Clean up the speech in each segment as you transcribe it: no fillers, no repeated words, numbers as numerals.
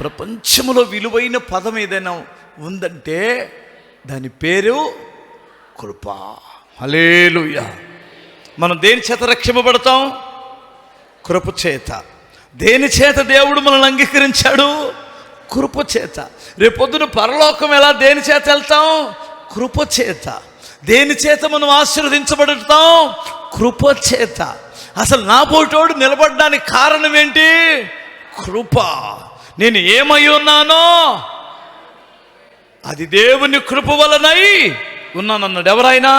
ప్రపంచంలో విలువైన పదం ఏదైనా ఉందంటే దాని పేరు కృప. హల్లెలూయా. మనం దేని చేత రక్షింపబడతాం? కృప చేత. దేని చేత దేవుడు మనల్ని అంగీకరించాడు? కృప చేత. రేపొద్దున పరలోకం ఎలా దేని చేత వెళ్తాం? కృప చేత. దేని చేత మనం ఆశీర్వదించబడతాం? కృప చేత. అసలు నా పోటోడు నిలబడడానికి కారణం ఏంటి? కృప. నేను ఏమై ఉన్నానో అది దేవుని కృప వలనై ఉన్నానన్నాడు. ఎవరైనా?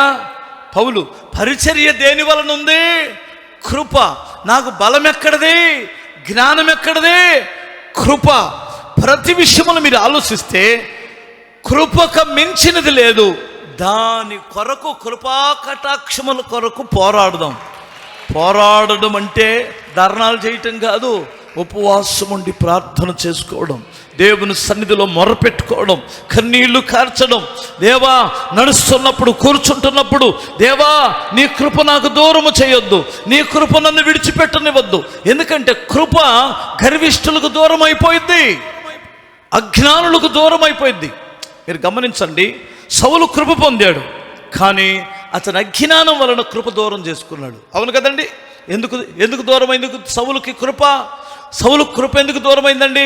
పౌలు. పరిచర్య దేని వలన ఉంది? కృప. నాకు బలం ఎక్కడిది? జ్ఞానం ఎక్కడిది? కృప. ప్రతి విషయంలో మీరు ఆలోచిస్తే కృపకు మించినది లేదు. దాని కొరకు, కృపా కటాక్షముల కొరకు పోరాడదాం. పోరాడడం అంటే ధర్నాలు చేయటం కాదు, ఉపవాసం ఉండి ప్రార్థన చేసుకోవడం, దేవుని సన్నిధిలో మొరపెట్టుకోవడం, కన్నీళ్లు కార్చడం. దేవా, నడుస్తున్నప్పుడు, కూర్చుంటున్నప్పుడు, దేవా నీ కృప నాకు దూరము చేయొద్దు, నీ కృప నన్ను విడిచిపెట్టనివద్దు. ఎందుకంటే కృప గర్విష్ఠులకు దూరం అయిపోయింది, అజ్ఞానులకు దూరం అయిపోయింది. మీరు గమనించండి, సౌలు కృప పొందాడు, కానీ అతని అజ్ఞానం వలన కృప దూరం చేసుకున్నాడు. అవును కదండి? ఎందుకు దూరమైంది సౌలుకి కృప? సౌలు కృప ఎందుకు దూరమైందండి?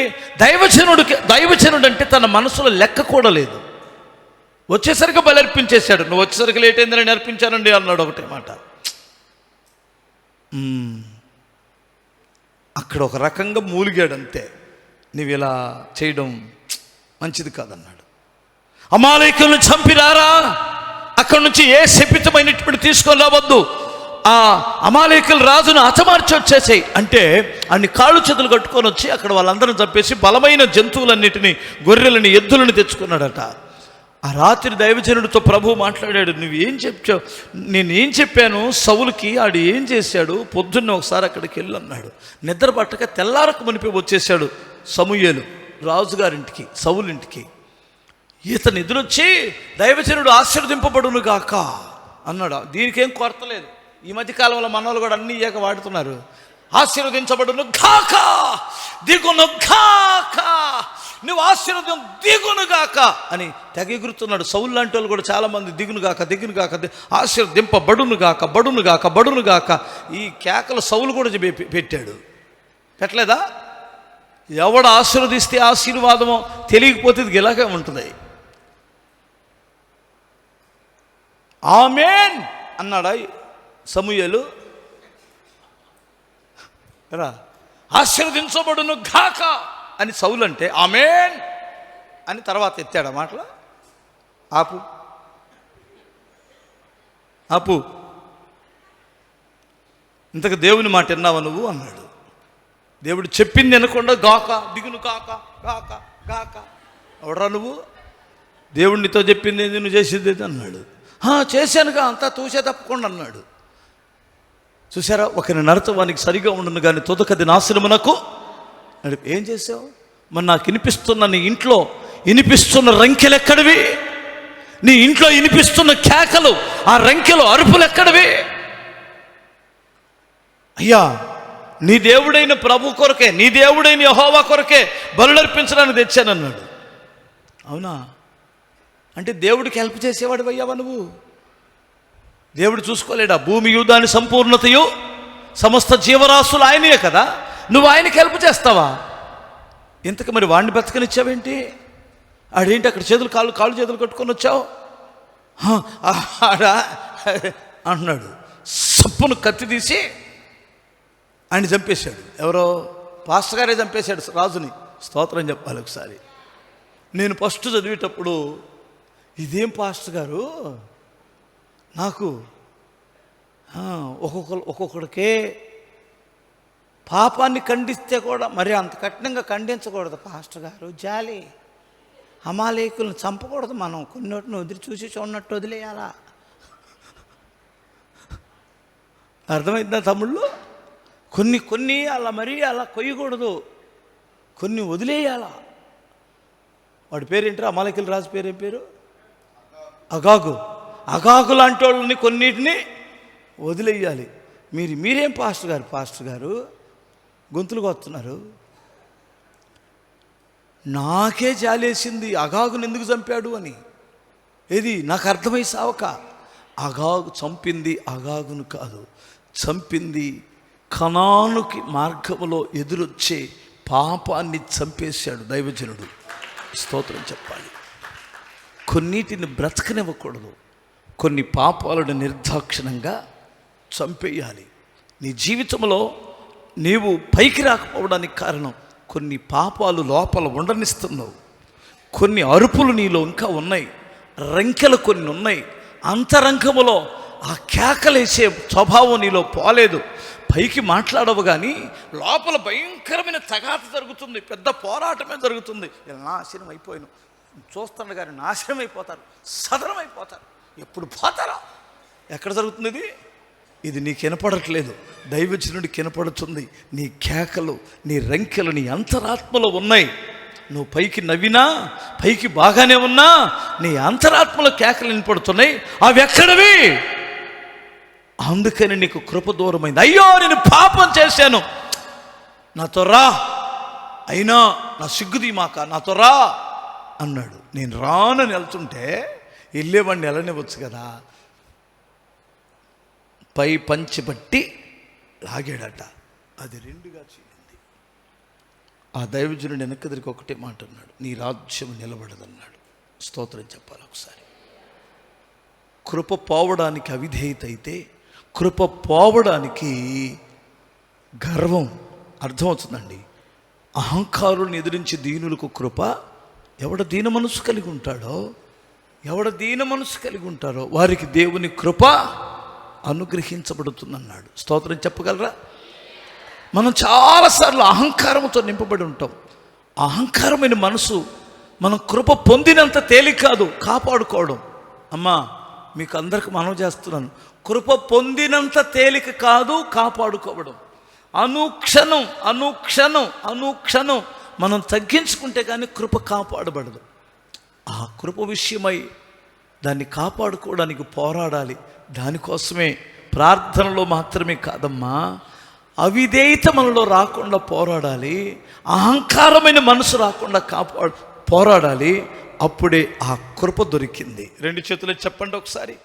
దైవజనుడు అంటే తన మనసులో లెక్క కూడా లేదు. వచ్చేసరికి బలర్పించేశాడు. నువ్వు వచ్చేసరికి లేట్ అయిందని నేను అర్పించానండి అన్నాడు ఒకటే మాట. అక్కడ ఒక రకంగా మూలిగాడు అంతే. నువ్వు ఇలా చేయడం మంచిది కాదన్నాడు. అమాలేకులను చంపిరారా, అక్కడి నుంచి ఏ శపితమైనటువంటి తీసుకొని రావద్దు, ఆ అమాలేకుల రాజును హతమార్చి వచ్చేసాయి అంటే అన్ని కాళ్ళు చేతులు కట్టుకొని వచ్చి అక్కడ వాళ్ళందరిని చంపేసి బలమైన జంతువులన్నిటిని, గొర్రెలని, ఎద్దులను తెచ్చుకున్నాడట. ఆ రాత్రి దైవజనుడితో ప్రభువు మాట్లాడాడు. నువ్వేం చెప్పావు? నేనేం చెప్పాను సౌలుకి? ఆడు ఏం చేశాడు? పొద్దున్న ఒకసారి అక్కడికి వెళ్ళి అన్నాడు. నిద్ర పట్టక తెల్లారకు మునిపి వచ్చేసాడు సమూయేలు రాజుగారింటికి, సౌలింటికి. ఇతను ఎదురొచ్చి దైవజనుడు ఆశీర్వదింపబడును గాక అన్నాడు. దీనికేం కొరత లేదు. ఈ మధ్యకాలంలో మనవాళ్ళు కూడా అన్ని ఏక వాడుతున్నారు. ఆశీర్వదించబడును గాక, దిగును గాక, నువ్వు ఆశీర్వదం దిగును గాక అని తెగ ఎగురుతున్నాడు. సౌలు లాంటి వాళ్ళు కూడా చాలామంది దిగును గాక, దిగును గాక, ఆశీర్వదింపబడును గాక, బడును గాక, బడును గాక. ఈ కేకలు సౌలు కూడా పెట్టాడు. పెట్టలేదా? ఎవడు ఆశీర్వదిస్తే ఆశీర్వాదమో తెలియకపోతే ఇది ఇలాగే ఉంటుంది. ఆమేన్ అన్నాడా సమూయేలు? రా, ఆశీర్వదించబడును గాక అని సౌలు అంటే ఆమేన్ అని తర్వాత ఎత్తాడు ఆ మాటలు. ఆపు, ఇంతకు దేవుని మాట విన్నావా నువ్వు అన్నాడు. దేవుడు చెప్పింది వినకుండా గాక, దిగును గాక, గాక, గాక. ఎవడరా నువ్వు? దేవుడినితో చెప్పింది ఏంది, నువ్వు చేసేది అన్నాడు. చేశానుగా, అంతా తూసే తప్పకుండా అన్నాడు. చూసారా, ఒకరి నడతవానికి సరిగా ఉండను కానీ తొదకది నాశనమునకు. ఏం చేసావు? మరి నాకు వినిపిస్తున్న, నీ ఇంట్లో వినిపిస్తున్న రంకెలు ఎక్కడివి? నీ ఇంట్లో వినిపిస్తున్న కేకలు, ఆ రంకెలు, అరుపులు ఎక్కడివి? అయ్యా, నీ దేవుడైన ప్రభు కొరకే, నీ దేవుడైన యెహోవా కొరకే బలులర్పించడానికి తెచ్చానన్నాడు. అవునా? అంటే దేవుడికి హెల్ప్ చేసేవాడు అయ్యావా నువ్వు? దేవుడు చూసుకోలేడా? భూమియు దాని సంపూర్ణతయు సమస్త జీవరాశులు ఆయనే కదా. నువ్వు ఆయనకి హెల్ప్ చేస్తావా? ఇంతకు మరి వాడిని బ్రతకనిచ్చావేంటి? ఆడేంటి అక్కడ కాళ్ళు చేతులు కట్టుకొని వచ్చావు? ఆడా అంటున్నాడు. సప్పును కత్తి తీసి ఆయన చంపేశాడు. ఎవరో పాస్టర్ గారే చంపేశాడు రాజుని. స్తోత్రం చెప్పాలి ఒకసారి. నేను ఫస్ట్ చదివేటప్పుడు ఇదేం పాస్టర్ గారు, నాకు ఒక్కొక్కడికే పాపాన్ని ఖండిస్తే కూడా మరి అంత కఠినంగా ఖండించకూడదు పాస్టర్ గారు, జాలి. అమాలేకులను చంపకూడదు, మనం కొన్నిటిని వదిలి చూసి చూడనట్టు వదిలేయాలా? అర్థమైందా తమ్ముళ్ళు? కొన్ని అలా మరీ అలా కొయ్యకూడదు, కొన్ని వదిలేయాలా. వాడి పేరేంటారు? అమాలేకుల రాజు పేరేం పేరు? అగాగు లాంటి వాళ్ళని కొన్నిటిని వదిలేయాలి. మీరేం పాస్టర్ గారు గొంతులు కొస్తున్నారు? నాకే జాలేసింది, అగాగును ఎందుకు చంపాడు అని. ఏది నాకు అర్థమై సావక, అగాగు చంపింది అగాగును కాదు, చంపింది కనానుకి మార్గములో ఎదురొచ్చే పాపాన్ని చంపేశాడు దైవజనుడు. స్తోత్రం చెప్పాలి. కొన్నిటిని బ్రతకనివ్వకూడదు, కొన్ని పాపాలను నిర్దాక్షిణంగా చంపేయాలి. నీ జీవితంలో నీవు పైకి రాకపోవడానికి కారణం కొన్ని పాపాలు లోపల ఉండనిస్తున్నావు. కొన్ని అరుపులు నీలో ఇంకా ఉన్నాయి, రంకెలు కొన్ని ఉన్నాయి. అంతరంగములో ఆ కేకలేసే స్వభావం నీలో పోలేదు. పైకి మాట్లాడవు కానీ లోపల భయంకరమైన తగాత జరుగుతుంది, పెద్ద పోరాటమే జరుగుతుంది. ఇలా నాశనం అయిపోయాను, చూస్తాను కానీ నాశనం అయిపోతారు, సదనం అయిపోతారు. ఎప్పుడు పోతారా? ఎక్కడ జరుగుతుంది ఇది? ఇది నీకు వినపడట్లేదు, దైవజనుడికి వినపడుతుంది. నీ కేకలు, నీ రంకెలు నీ అంతరాత్మలో ఉన్నాయి. నువ్వు పైకి నవ్వినా, పైకి బాగానే ఉన్నా, నీ అంతరాత్మలో కేకలు వినపడుతున్నాయి. అవి ఎక్కడవి? అందుకని నీకు కృప దూరమైంది. అయ్యో నేను పాపం చేశాను, నాతో రా, అయినా నా సిగ్గుది మాక, నాతో రా అన్నాడు. నేను రానని వెళ్తుంటే వెళ్ళేవాడిని వెళ్ళనివ్వచ్చు కదా. పై పంచి బట్టి లాగాడట, అది రెండుగా చేయింది. ఆ దైవజనుడు వెనక్కి తిరిగి ఒకటే మాట అన్నాడు, నీ రాజ్యం నిలబడదన్నాడు. స్తోత్రం చెప్పాలి ఒకసారి. కృప పోవడానికి అవిధేయత అయితే, కృప పోవడానికి గర్వం అర్థమవుతుందండి. అహంకారులను ఎదిరించి దీనులకు కృప, ఎవడ దీన మనసు కలిగి ఉంటాడో, ఎవడ దీన మనసు కలిగి ఉంటారో వారికి దేవుని కృప అనుగ్రహించబడుతుందన్నాడు. స్తోత్రం చెప్పగలరా? మనం చాలాసార్లు అహంకారంతో నింపబడి ఉంటాం. అహంకారమైన మనసు మనం కృప పొందినంత తేలిక కాదు కాపాడుకోవడం. అమ్మా మీకు అందరికి మనవి చేస్తున్నాను, కృప పొందినంత తేలిక కాదు కాపాడుకోవడం. అనుక్షణం అనుక్షణం అనుక్షణం మనం తగ్గించుకుంటే కానీ కృప కాపాడబడదు. ఆ కృప విషయమై దాన్ని కాపాడుకోవడానికి పోరాడాలి. దానికోసమే ప్రార్థనలో మాత్రమే కాదమ్మా, అవిధేయత మనలో రాకుండా పోరాడాలి, అహంకారమైన మనసు రాకుండా పోరాడాలి. అప్పుడే ఆ కృప దొరికింది. రెండు చేతులు చెప్పండి ఒకసారి.